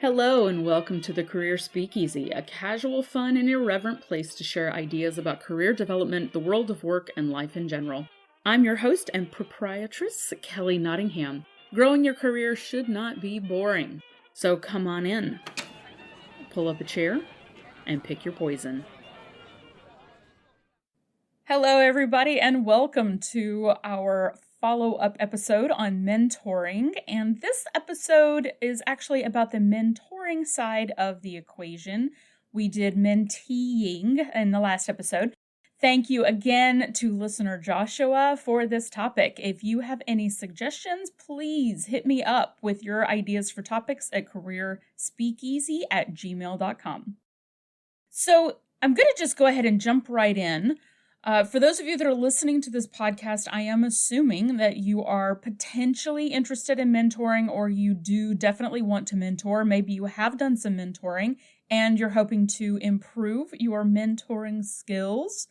Hello and welcome to the Career Speakeasy, a casual, fun, and irreverent place to share ideas about career development, the world of work, and life in general. I'm your host and proprietress, Kelly Nottingham. Growing your career should not be boring. So come on in, pull up a chair, and pick your poison. Hello, everybody, and welcome to our follow-up episode on mentoring. And this episode is actually about the mentoring side of the equation. We did menteeing in the last episode. Thank you again to listener Joshua for this topic. If you have any suggestions, please hit me up with your ideas for topics at careerspeakeasy@gmail.com. So I'm going to just go ahead and jump right in. For those of you that are listening to this podcast, I am assuming that you are potentially interested in mentoring, or you do definitely want to mentor. Maybe you have done some mentoring and you're hoping to improve your mentoring skills.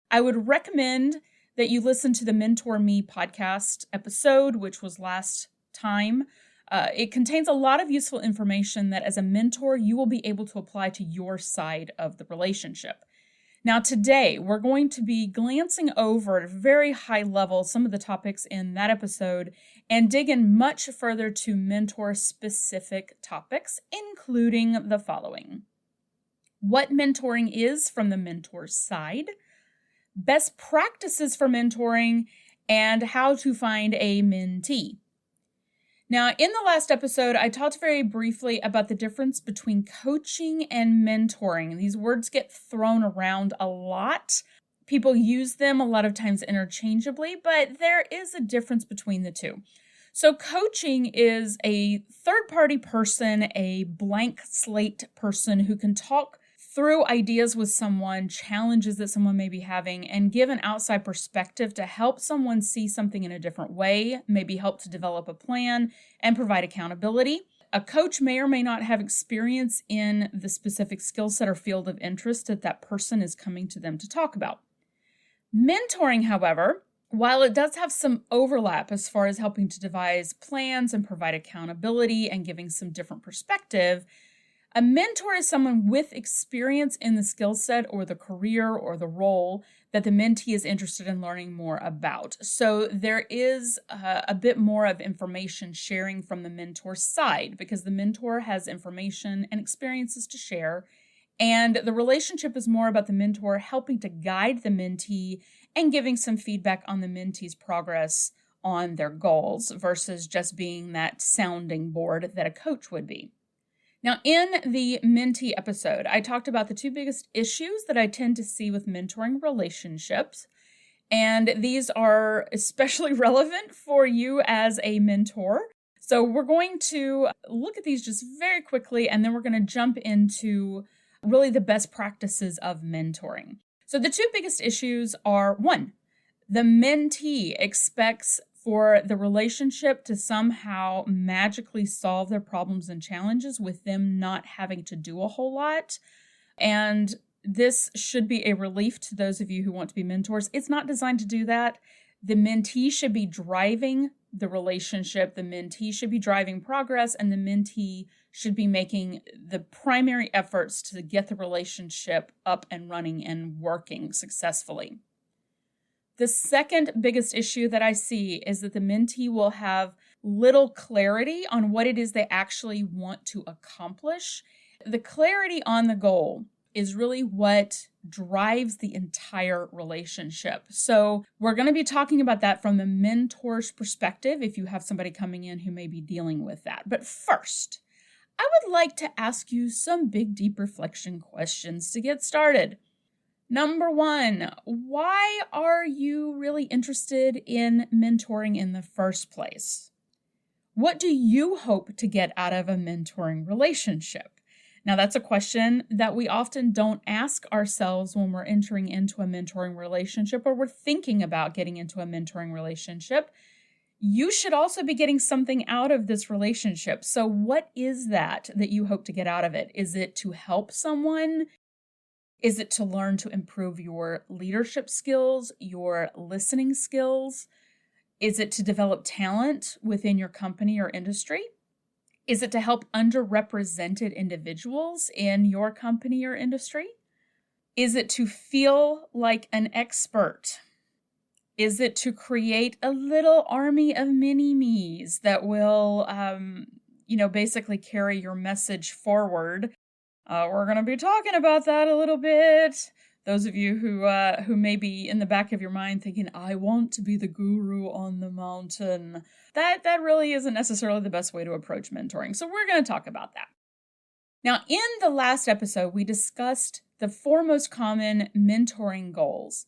I would recommend that you listen to the Mentor Me podcast episode, which was last time. It contains a lot of useful information that as a mentor, you will be able to apply to your side of the relationship. Now, today, we're going to be glancing over at a very high level some of the topics in that episode and dig in much further to mentor-specific topics, including the following: what mentoring is from the mentor's side, best practices for mentoring, and how to find a mentee. Now, in the last episode, I talked very briefly about the difference between coaching and mentoring. These words get thrown around a lot. People use them a lot of times interchangeably, but there is a difference between the two. So coaching is a third-party person, a blank slate person who can talk through ideas with someone, challenges that someone may be having, and give an outside perspective to help someone see something in a different way, maybe help to develop a plan and provide accountability. A coach may or may not have experience in the specific skill set or field of interest that that person is coming to them to talk about. Mentoring, however, while it does have some overlap as far as helping to devise plans and provide accountability and giving some different perspective, a mentor is someone with experience in the skill set or the career or the role that the mentee is interested in learning more about. So there is a bit more of information sharing from the mentor's side because the mentor has information and experiences to share, and the relationship is more about the mentor helping to guide the mentee and giving some feedback on the mentee's progress on their goals versus just being that sounding board that a coach would be. Now, in the mentee episode, I talked about the two biggest issues that I tend to see with mentoring relationships, and these are especially relevant for you as a mentor. So we're going to look at these just very quickly, and then we're going to jump into really the best practices of mentoring. So the two biggest issues are, one, the mentee expects for the relationship to somehow magically solve their problems and challenges with them not having to do a whole lot. And this should be a relief to those of you who want to be mentors. It's not designed to do that. The mentee should be driving the relationship. The mentee should be driving progress, and the mentee should be making the primary efforts to get the relationship up and running and working successfully. The second biggest issue that I see is that the mentee will have little clarity on what it is they actually want to accomplish. The clarity on the goal is really what drives the entire relationship. So we're going to be talking about that from the mentor's perspective if you have somebody coming in who may be dealing with that. But first, I would like to ask you some big, deep reflection questions to get started. Number one, why are you really interested in mentoring in the first place? What do you hope to get out of a mentoring relationship? Now, that's a question that we often don't ask ourselves when we're entering into a mentoring relationship or we're thinking about getting into a mentoring relationship. You should also be getting something out of this relationship. So what is that you hope to get out of it? Is it to help someone? Is it to learn to improve your leadership skills, your listening skills? Is it to develop talent within your company or industry? Is it to help underrepresented individuals in your company or industry? Is it to feel like an expert? Is it to create a little army of mini-me's that will, basically carry your message forward? We're going to be talking about that a little bit. Those of you who may be in the back of your mind thinking, I want to be the guru on the mountain. That really isn't necessarily the best way to approach mentoring. So we're going to talk about that. Now, in the last episode, we discussed the four most common mentoring goals.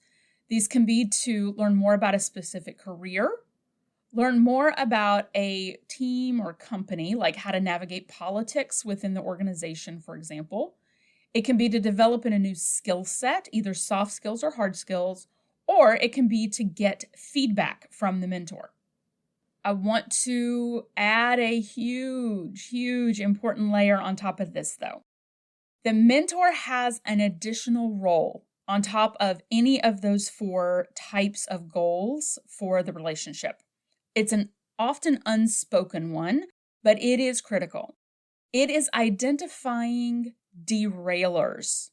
These can be to learn more about a specific career, learn more about a team or company, like how to navigate politics within the organization, for example. It can be to develop in a new skill set, either soft skills or hard skills, or it can be to get feedback from the mentor. I want to add a huge important layer on top of this, though. The mentor has an additional role on top of any of those four types of goals for the relationship. It's an often unspoken one, but it is critical. It is identifying derailers.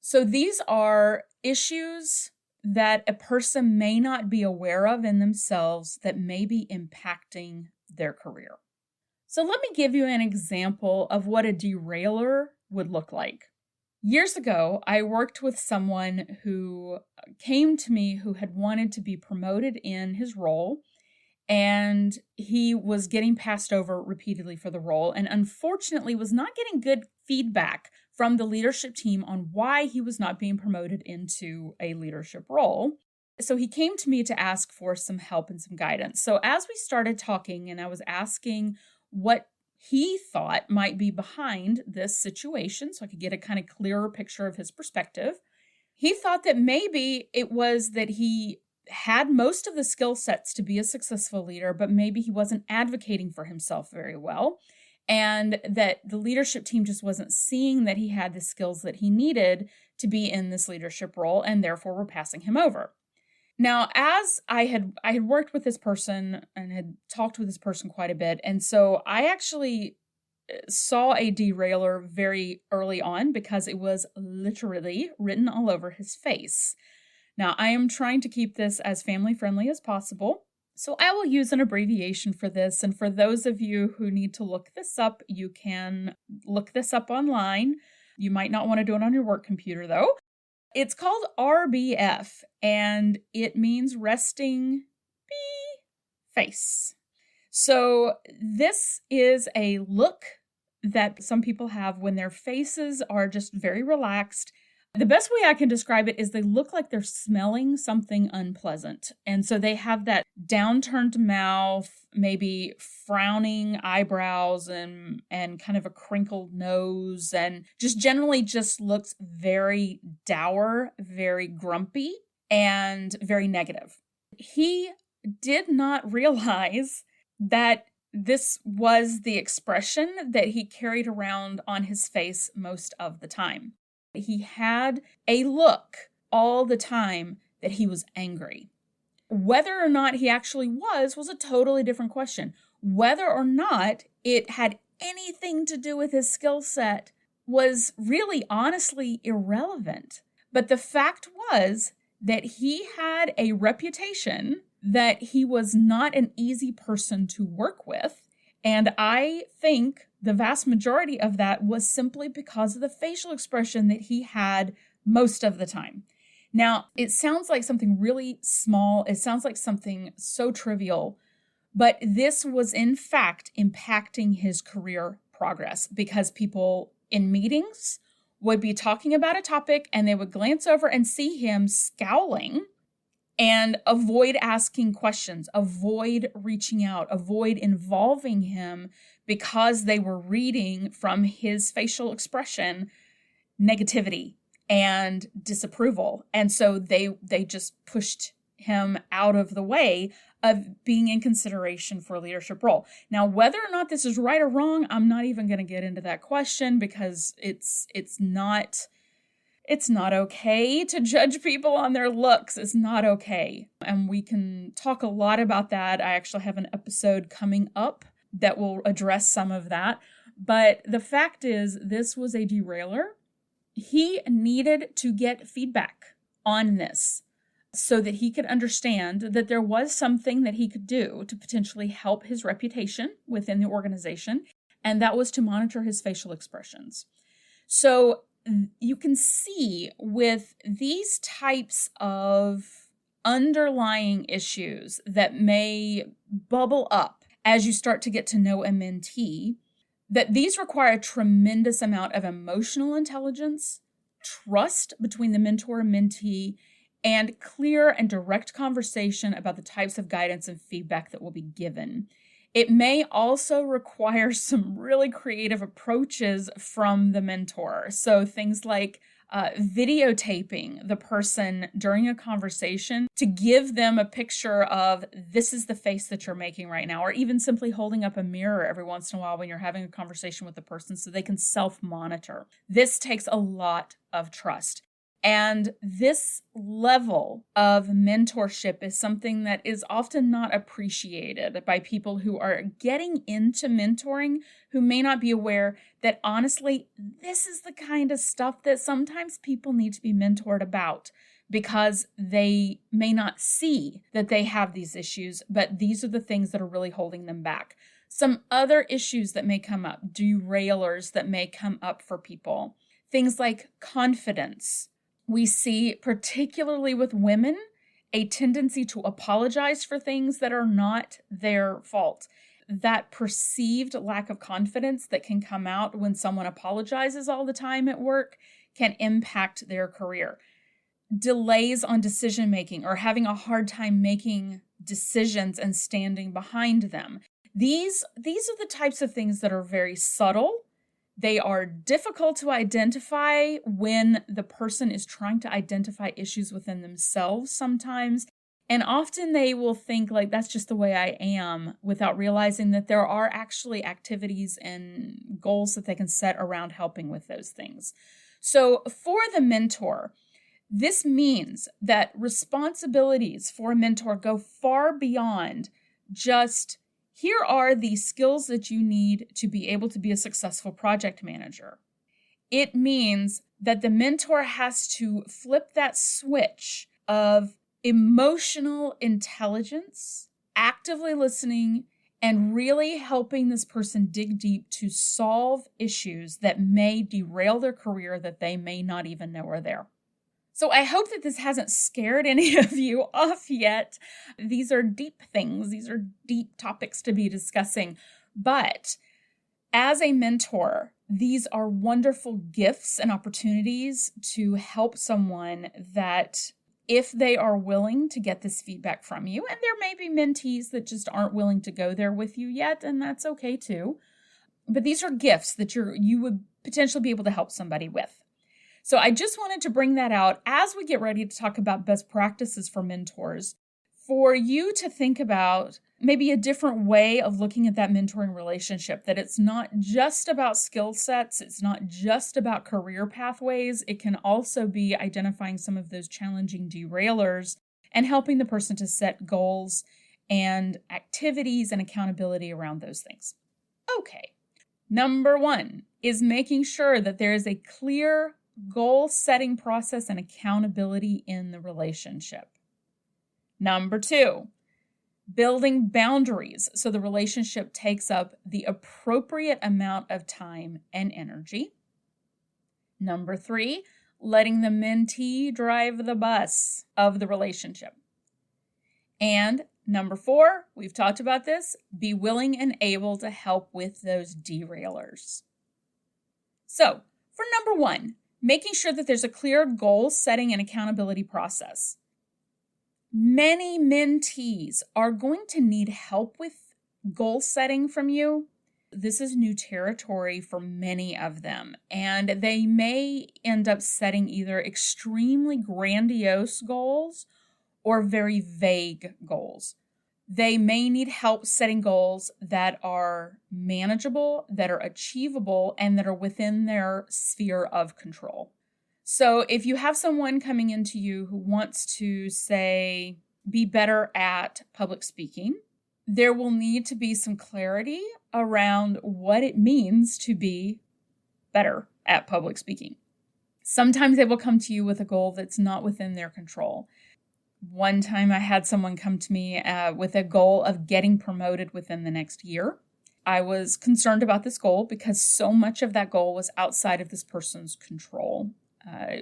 So these are issues that a person may not be aware of in themselves that may be impacting their career. So let me give you an example of what a derailer would look like. Years ago, I worked with someone who came to me who had wanted to be promoted in his role, and he was getting passed over repeatedly for the role, and unfortunately was not getting good feedback from the leadership team on why he was not being promoted into a leadership role. So he came to me to ask for some help and some guidance. So as we started talking and I was asking what he thought might be behind this situation, so I could get a kind of clearer picture of his perspective, he thought that maybe it was that he had most of the skill sets to be a successful leader, but maybe he wasn't advocating for himself very well, and that the leadership team just wasn't seeing that he had the skills that he needed to be in this leadership role, and therefore were passing him over. Now, as I had worked with this person and had talked with this person quite a bit, and so I actually saw a derailer very early on because it was literally written all over his face. Now, I am trying to keep this as family-friendly as possible, so I will use an abbreviation for this, and for those of you who need to look this up, you can look this up online. You might not want to do it on your work computer, though. It's called RBF, and it means resting face. So this is a look that some people have when their faces are just very relaxed. The best way I can describe it is they look like they're smelling something unpleasant. And so they have that downturned mouth, maybe frowning eyebrows and kind of a crinkled nose, and just generally just looks very dour, very grumpy, and very negative. He did not realize that this was the expression that he carried around on his face most of the time. He had a look all the time that he was angry. Whether or not he actually was a totally different question. Whether or not it had anything to do with his skill set was really honestly irrelevant. But the fact was that he had a reputation that he was not an easy person to work with. And I think the vast majority of that was simply because of the facial expression that he had most of the time. Now, it sounds like something really small. It sounds like something so trivial, but this was in fact impacting his career progress because people in meetings would be talking about a topic and they would glance over and see him scowling and avoid asking questions, avoid reaching out, avoid involving him because they were reading from his facial expression negativity and disapproval. And so they just pushed him out of the way of being in consideration for a leadership role. Now, whether or not this is right or wrong, I'm not even going to get into that question because it's not okay to judge people on their looks. It's not okay. And we can talk a lot about that. I actually have an episode coming up that will address some of that. But the fact is, this was a derailer. He needed to get feedback on this so that he could understand that there was something that he could do to potentially help his reputation within the organization, and that was to monitor his facial expressions. So you can see with these types of underlying issues that may bubble up as you start to get to know a mentee, that these require a tremendous amount of emotional intelligence, trust between the mentor and mentee, and clear and direct conversation about the types of guidance and feedback that will be given. It may also require some really creative approaches from the mentor. So things like videotaping the person during a conversation to give them a picture of this is the face that you're making right now, or even simply holding up a mirror every once in a while when you're having a conversation with the person so they can self-monitor. This takes a lot of trust. And this level of mentorship is something that is often not appreciated by people who are getting into mentoring, who may not be aware that honestly, this is the kind of stuff that sometimes people need to be mentored about because they may not see that they have these issues, but these are the things that are really holding them back. Some other issues that may come up, derailers that may come up for people, things like confidence. We see, particularly with women, a tendency to apologize for things that are not their fault. That perceived lack of confidence that can come out when someone apologizes all the time at work can impact their career. Delays on decision making or having a hard time making decisions and standing behind them. These are the types of things that are very subtle. They are difficult to identify when the person is trying to identify issues within themselves sometimes. And often they will think like, that's just the way I am, without realizing that there are actually activities and goals that they can set around helping with those things. So for the mentor, this means that responsibilities for a mentor go far beyond just here are the skills that you need to be able to be a successful project manager. It means that the mentor has to flip that switch of emotional intelligence, actively listening, and really helping this person dig deep to solve issues that may derail their career that they may not even know are there. So I hope that this hasn't scared any of you off yet. These are deep things. These are deep topics to be discussing. But as a mentor, these are wonderful gifts and opportunities to help someone that if they are willing to get this feedback from you, and there may be mentees that just aren't willing to go there with you yet, and that's okay too. But these are gifts that you would potentially be able to help somebody with. So I just wanted to bring that out as we get ready to talk about best practices for mentors, for you to think about maybe a different way of looking at that mentoring relationship, that it's not just about skill sets, it's not just about career pathways, it can also be identifying some of those challenging derailers and helping the person to set goals and activities and accountability around those things. Okay, number 1 is making sure that there is a clear goal setting process and accountability in the relationship. Number 2, building boundaries so the relationship takes up the appropriate amount of time and energy. Number 3, letting the mentee drive the bus of the relationship. And number 4, we've talked about this, be willing and able to help with those derailers. So, for number 1, making sure that there's a clear goal setting and accountability process. Many mentees are going to need help with goal setting from you. This is new territory for many of them, and they may end up setting either extremely grandiose goals or very vague goals. They may need help setting goals that are manageable, that are achievable, and that are within their sphere of control. So if you have someone coming into you who wants to, say, be better at public speaking, there will need to be some clarity around what it means to be better at public speaking. Sometimes they will come to you with a goal that's not within their control. One time I had someone come to me with a goal of getting promoted within the next year. I was concerned about this goal because so much of that goal was outside of this person's control.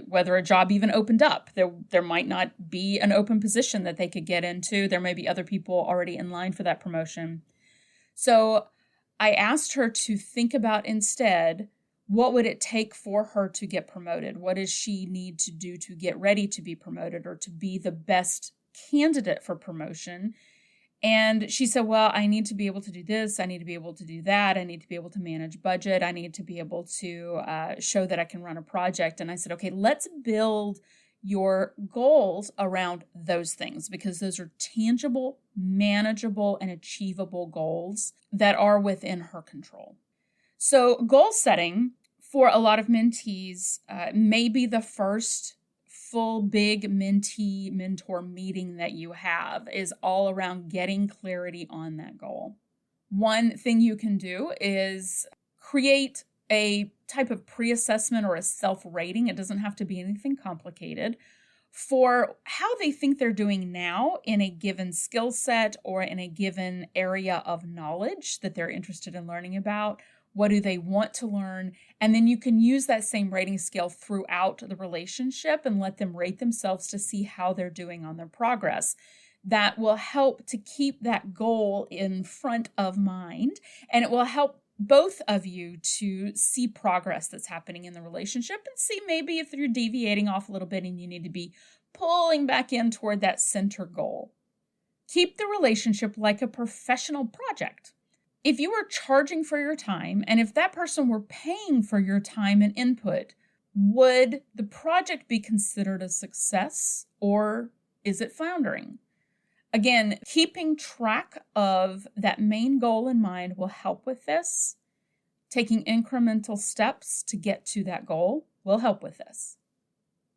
Whether a job even opened up, there might not be an open position that they could get into. There may be other people already in line for that promotion. So I asked her to think about instead, what would it take for her to get promoted? What does she need to do to get ready to be promoted or to be the best candidate for promotion? And she said, well, I need to be able to do this. I need to be able to do that. I need to be able to manage budget. I need to be able to show that I can run a project. And I said, okay, let's build your goals around those things because those are tangible, manageable, and achievable goals that are within her control. So goal setting for a lot of mentees may be the first full big mentee mentor meeting that you have is all around getting clarity on that goal. One thing you can do is create a type of pre-assessment or a self-rating. It doesn't have to be anything complicated for how they think they're doing now in a given skill set or in a given area of knowledge that they're interested in learning about. What do they want to learn? And then you can use that same rating scale throughout the relationship and let them rate themselves to see how they're doing on their progress. That will help to keep that goal in front of mind, and it will help both of you to see progress that's happening in the relationship and see maybe if you're deviating off a little bit and you need to be pulling back in toward that center goal. Keep the relationship like a professional project. If you were charging for your time, and if that person were paying for your time and input, would the project be considered a success or is it floundering? Again, keeping track of that main goal in mind will help with this. Taking incremental steps to get to that goal will help with this.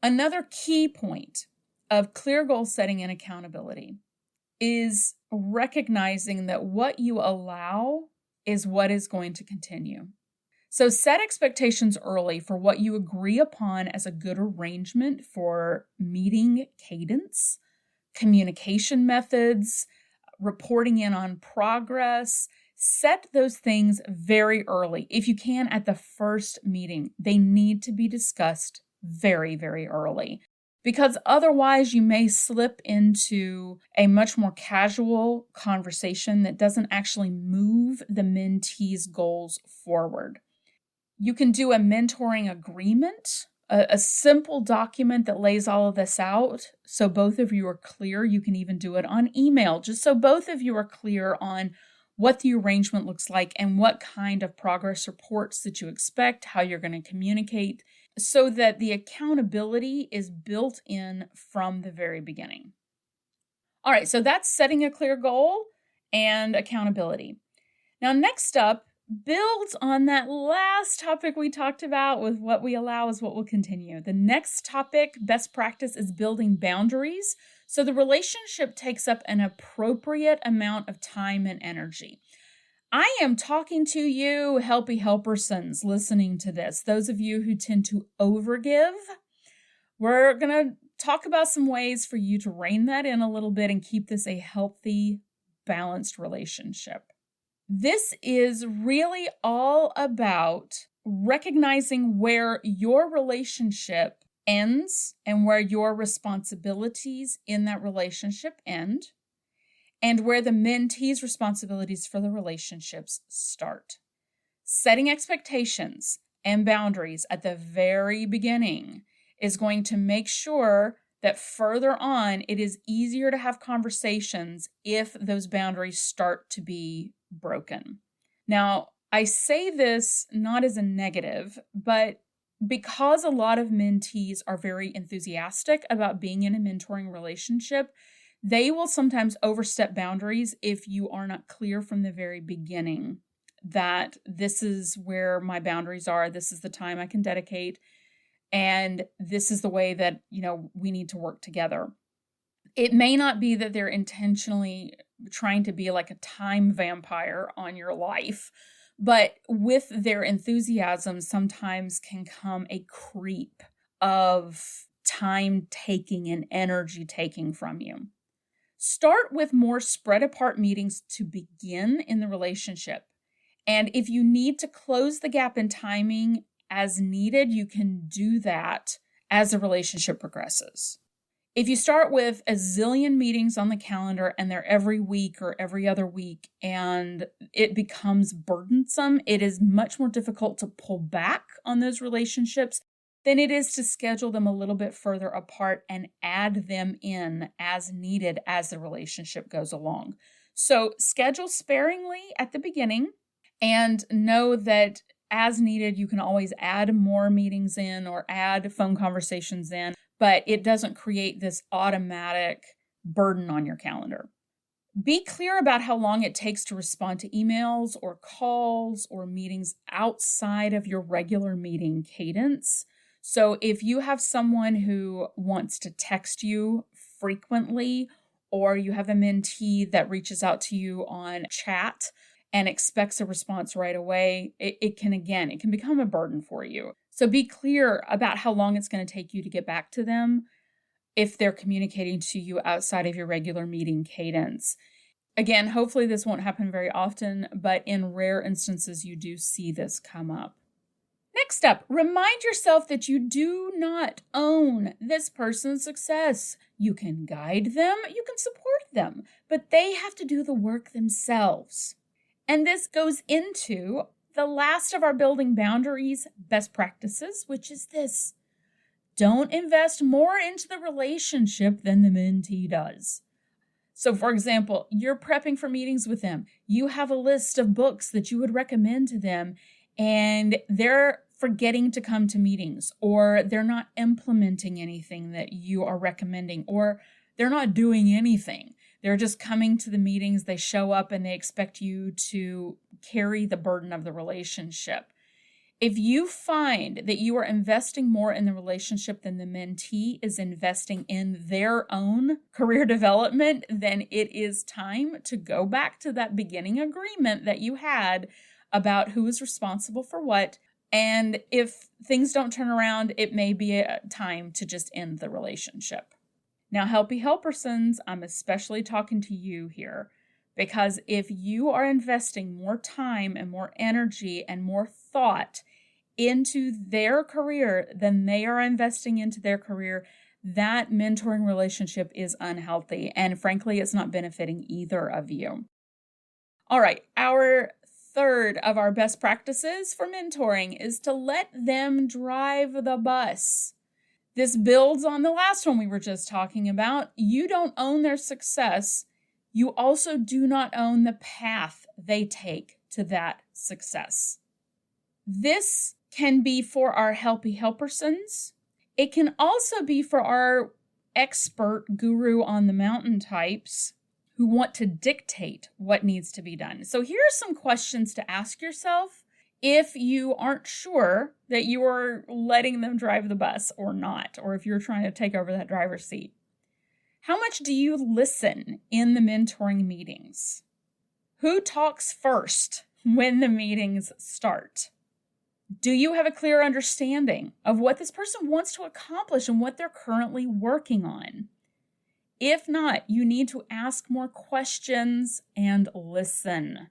Another key point of clear goal setting and accountability is recognizing that what you allow is what is going to continue. So set expectations early for what you agree upon as a good arrangement for meeting cadence, communication methods, reporting in on progress. Set those things very early. If you can, at the first meeting, they need to be discussed very, very early. Because otherwise you may slip into a much more casual conversation that doesn't actually move the mentee's goals forward. You can do a mentoring agreement, a simple document that lays all of this out so both of you are clear. You can even do it on email, just so both of you are clear on what the arrangement looks like and what kind of progress reports that you expect, how you're going to communicate, so that the accountability is built in from the very beginning. All right, so that's setting a clear goal and accountability. Now, next up, builds on that last topic we talked about with what we allow is what will continue. The next topic, best practice, is building boundaries. So the relationship takes up an appropriate amount of time and energy. I am talking to you, helpy helpersons, listening to this. Those of you who tend to overgive, we're going to talk about some ways for you to rein that in a little bit and keep this a healthy, balanced relationship. This is really all about recognizing where your relationship ends and where your responsibilities in that relationship end, and where the mentee's responsibilities for the relationships start. Setting expectations and boundaries at the very beginning is going to make sure that further on it is easier to have conversations if those boundaries start to be broken. Now, I say this not as a negative, but because a lot of mentees are very enthusiastic about being in a mentoring relationship, they will sometimes overstep boundaries if you are not clear from the very beginning that this is where my boundaries are, this is the time I can dedicate, and this is the way that, we need to work together. It may not be that they're intentionally trying to be like a time vampire on your life, but with their enthusiasm sometimes can come a creep of time taking and energy taking from you. Start with more spread apart meetings to begin in the relationship. And if you need to close the gap in timing as needed, you can do that as the relationship progresses. If you start with a zillion meetings on the calendar and they're every week or every other week and it becomes burdensome, it is much more difficult to pull back on those relationships than it is to schedule them a little bit further apart and add them in as needed as the relationship goes along. So schedule sparingly at the beginning and know that as needed, you can always add more meetings in or add phone conversations in, but it doesn't create this automatic burden on your calendar. Be clear about how long it takes to respond to emails or calls or meetings outside of your regular meeting cadence. So if you have someone who wants to text you frequently, or you have a mentee that reaches out to you on chat and expects a response right away, it can become a burden for you. So be clear about how long it's going to take you to get back to them if they're communicating to you outside of your regular meeting cadence. Again, hopefully this won't happen very often, but in rare instances, you do see this come up. Next up, remind yourself that you do not own this person's success. You can guide them, you can support them, but they have to do the work themselves. And this goes into the last of our building boundaries best practices, which is this. Don't invest more into the relationship than the mentee does. So, for example, you're prepping for meetings with them. You have a list of books that you would recommend to them, and they're forgetting to come to meetings, or they're not implementing anything that you are recommending, or they're not doing anything. They're just coming to the meetings, they show up, and they expect you to carry the burden of the relationship. If you find that you are investing more in the relationship than the mentee is investing in their own career development, then it is time to go back to that beginning agreement that you had about who is responsible for what. And if things don't turn around, it may be a time to just end the relationship. Now, Helpy Helpersons, I'm especially talking to you here, because if you are investing more time and more energy and more thought into their career than they are investing into their career, that mentoring relationship is unhealthy. And frankly, it's not benefiting either of you. All right, our third of our best practices for mentoring is to let them drive the bus. This builds on the last one we were just talking about. You don't own their success. You also do not own the path they take to that success. This can be for our Helpy Helpersons. It can also be for our expert guru on the mountain types who want to dictate what needs to be done. So here are some questions to ask yourself if you aren't sure that you are letting them drive the bus or not, or if you're trying to take over that driver's seat. How much do you listen in the mentoring meetings? Who talks first when the meetings start? Do you have a clear understanding of what this person wants to accomplish and what they're currently working on? If not, you need to ask more questions and listen.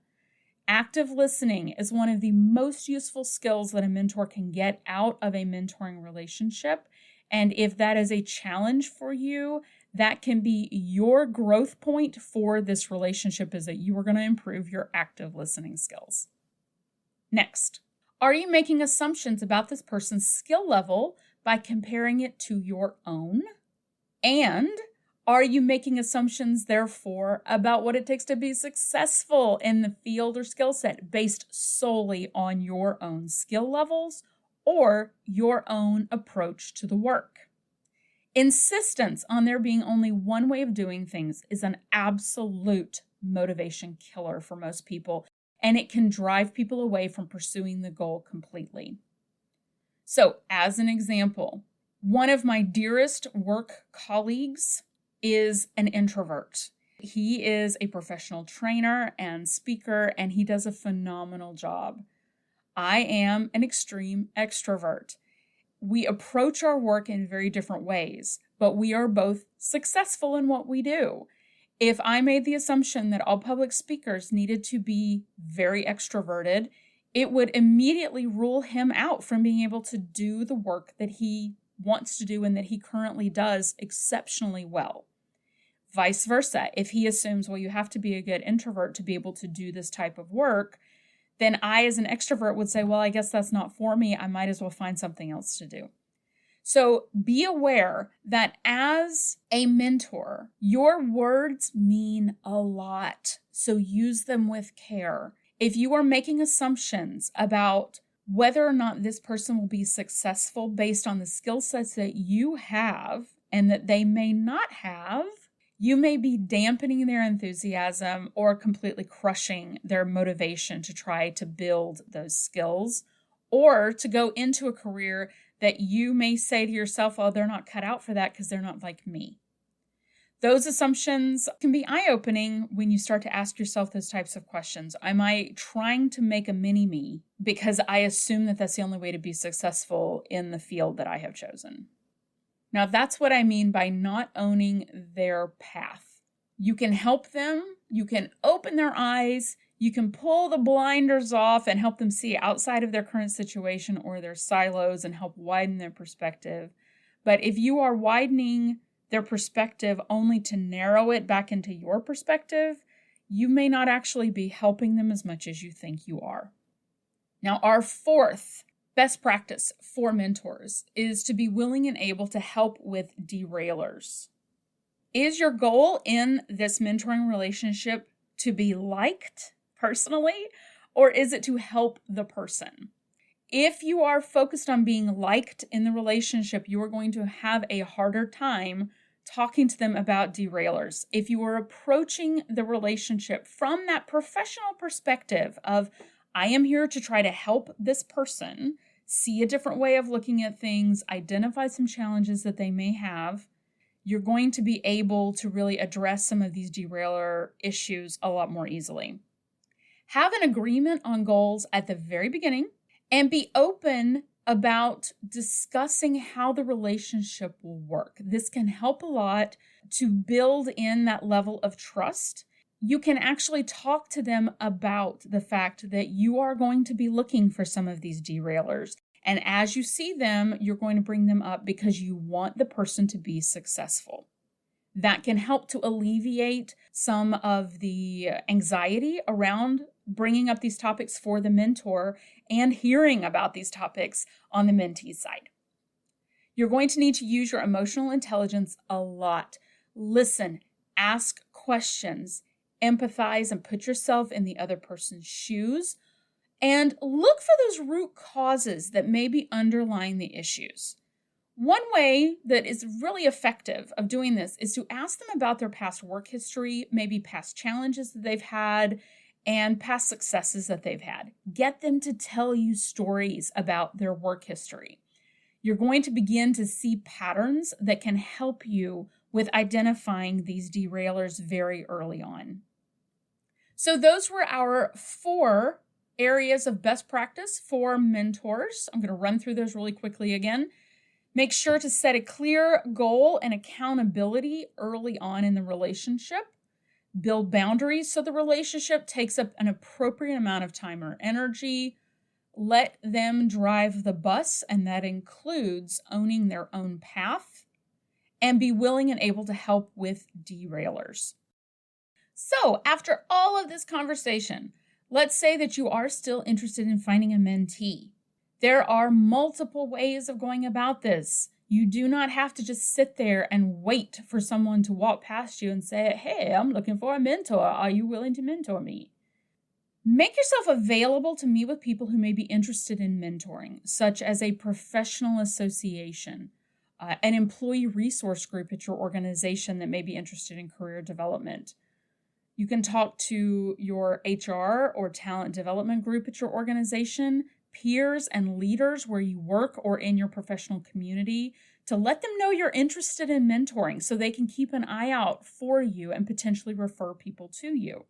Active listening is one of the most useful skills that a mentor can get out of a mentoring relationship. And if that is a challenge for you, that can be your growth point for this relationship, is that you are going to improve your active listening skills. Next, are you making assumptions about this person's skill level by comparing it to your own? And are you making assumptions, therefore, about what it takes to be successful in the field or skill set based solely on your own skill levels or your own approach to the work? Insistence on there being only one way of doing things is an absolute motivation killer for most people, and it can drive people away from pursuing the goal completely. So, as an example, one of my dearest work colleagues is an introvert. He is a professional trainer and speaker, and he does a phenomenal job. I am an extreme extrovert. We approach our work in very different ways, but we are both successful in what we do. If I made the assumption that all public speakers needed to be very extroverted, it would immediately rule him out from being able to do the work that he wants to do and that he currently does exceptionally well. Vice versa, if he assumes, well, you have to be a good introvert to be able to do this type of work, then I, as an extrovert, would say, well, I guess that's not for me. I might as well find something else to do. So be aware that as a mentor, your words mean a lot. So use them with care. If you are making assumptions about whether or not this person will be successful based on the skill sets that you have and that they may not have, you may be dampening their enthusiasm or completely crushing their motivation to try to build those skills or to go into a career that you may say to yourself, oh, they're not cut out for that because they're not like me. Those assumptions can be eye-opening when you start to ask yourself those types of questions. Am I trying to make a mini-me because I assume that that's the only way to be successful in the field that I have chosen? Now, that's what I mean by not owning their path. You can help them, you can open their eyes, you can pull the blinders off and help them see outside of their current situation or their silos and help widen their perspective. But if you are widening their perspective only to narrow it back into your perspective, you may not actually be helping them as much as you think you are. Now, our fourth best practice for mentors is to be willing and able to help with derailers. Is your goal in this mentoring relationship to be liked personally, or is it to help the person? If you are focused on being liked in the relationship, you are going to have a harder time talking to them about derailers. If you are approaching the relationship from that professional perspective of, I am here to try to help this person see a different way of looking at things, identify some challenges that they may have, you're going to be able to really address some of these derailer issues a lot more easily. Have an agreement on goals at the very beginning and be open about discussing how the relationship will work. This can help a lot to build in that level of trust. You can actually talk to them about the fact that you are going to be looking for some of these derailers. And as you see them, you're going to bring them up because you want the person to be successful. That can help to alleviate some of the anxiety around bringing up these topics for the mentor and hearing about these topics on the mentee side. You're going to need to use your emotional intelligence a lot. Listen, ask questions, empathize, and put yourself in the other person's shoes, and look for those root causes that may be underlying the issues. One way that is really effective of doing this is to ask them about their past work history, maybe past challenges that they've had, and past successes that they've had. Get them to tell you stories about their work history. You're going to begin to see patterns that can help you with identifying these derailers very early on. So those were our 4 areas of best practice for mentors. I'm going to run through those really quickly again. Make sure to set a clear goal and accountability early on in the relationship. Build boundaries so the relationship takes up an appropriate amount of time or energy. Let them drive the bus, and that includes owning their own path. And be willing and able to help with derailers. So, after all of this conversation, let's say that you are still interested in finding a mentee. There are multiple ways of going about this. You do not have to just sit there and wait for someone to walk past you and say, hey, I'm looking for a mentor. Are you willing to mentor me? Make yourself available to meet with people who may be interested in mentoring, such as a professional association, an employee resource group at your organization that may be interested in career development. You can talk to your HR or talent development group at your organization, peers and leaders where you work or in your professional community to let them know you're interested in mentoring so they can keep an eye out for you and potentially refer people to you.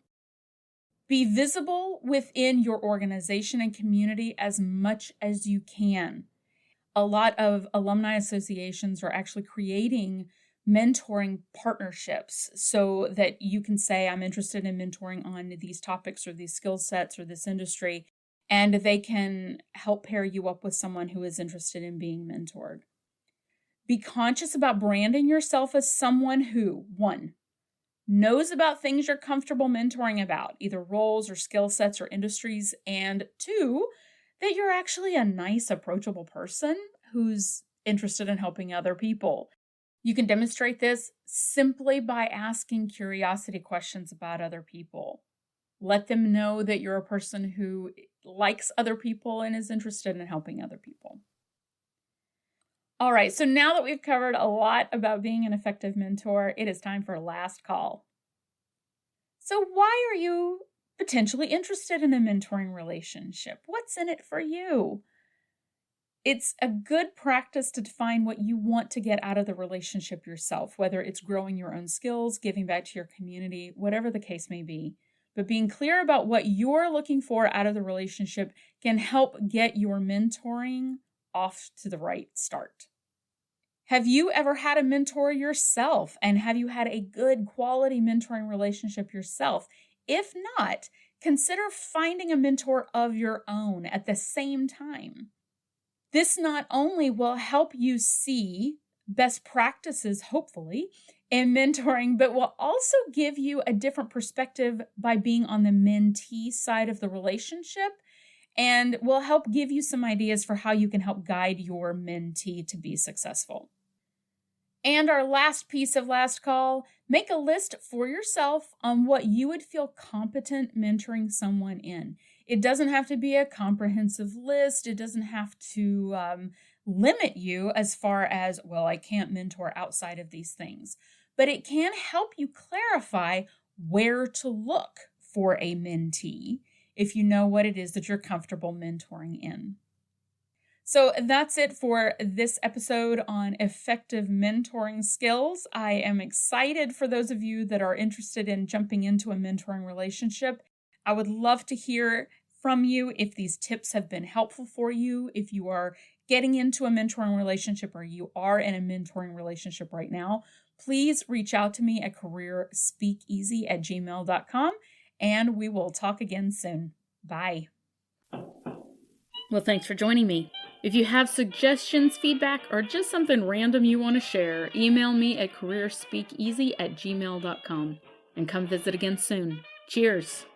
Be visible within your organization and community as much as you can. A lot of alumni associations are actually creating mentoring partnerships so that you can say, I'm interested in mentoring on these topics or these skill sets or this industry, and they can help pair you up with someone who is interested in being mentored. Be conscious about branding yourself as someone who, 1, knows about things you're comfortable mentoring about, either roles or skill sets or industries, and 2, that you're actually a nice, approachable person who's interested in helping other people. You can demonstrate this simply by asking curiosity questions about other people. Let them know that you're a person who likes other people and is interested in helping other people. All right, so now that we've covered a lot about being an effective mentor, it is time for last call. So why are you potentially interested in a mentoring relationship? What's in it for you? It's a good practice to define what you want to get out of the relationship yourself, whether it's growing your own skills, giving back to your community, whatever the case may be. But being clear about what you're looking for out of the relationship can help get your mentoring off to the right start. Have you ever had a mentor yourself? And have you had a good quality mentoring relationship yourself? If not, consider finding a mentor of your own at the same time. This not only will help you see best practices, hopefully, in mentoring, but will also give you a different perspective by being on the mentee side of the relationship, and will help give you some ideas for how you can help guide your mentee to be successful. And our last piece of last call, make a list for yourself on what you would feel competent mentoring someone in. It doesn't have to be a comprehensive list. It doesn't have to limit you as far as, well, I can't mentor outside of these things. But it can help you clarify where to look for a mentee if you know what it is that you're comfortable mentoring in. So that's it for this episode on effective mentoring skills. I am excited for those of you that are interested in jumping into a mentoring relationship. I would love to hear from you if these tips have been helpful for you, if you are getting into a mentoring relationship or you are in a mentoring relationship right now. Please reach out to me at careerspeakeasy@gmail.com, and we will talk again soon. Bye. Well, thanks for joining me. If you have suggestions, feedback, or just something random you want to share, email me at careerspeakeasy@gmail.com, and come visit again soon. Cheers.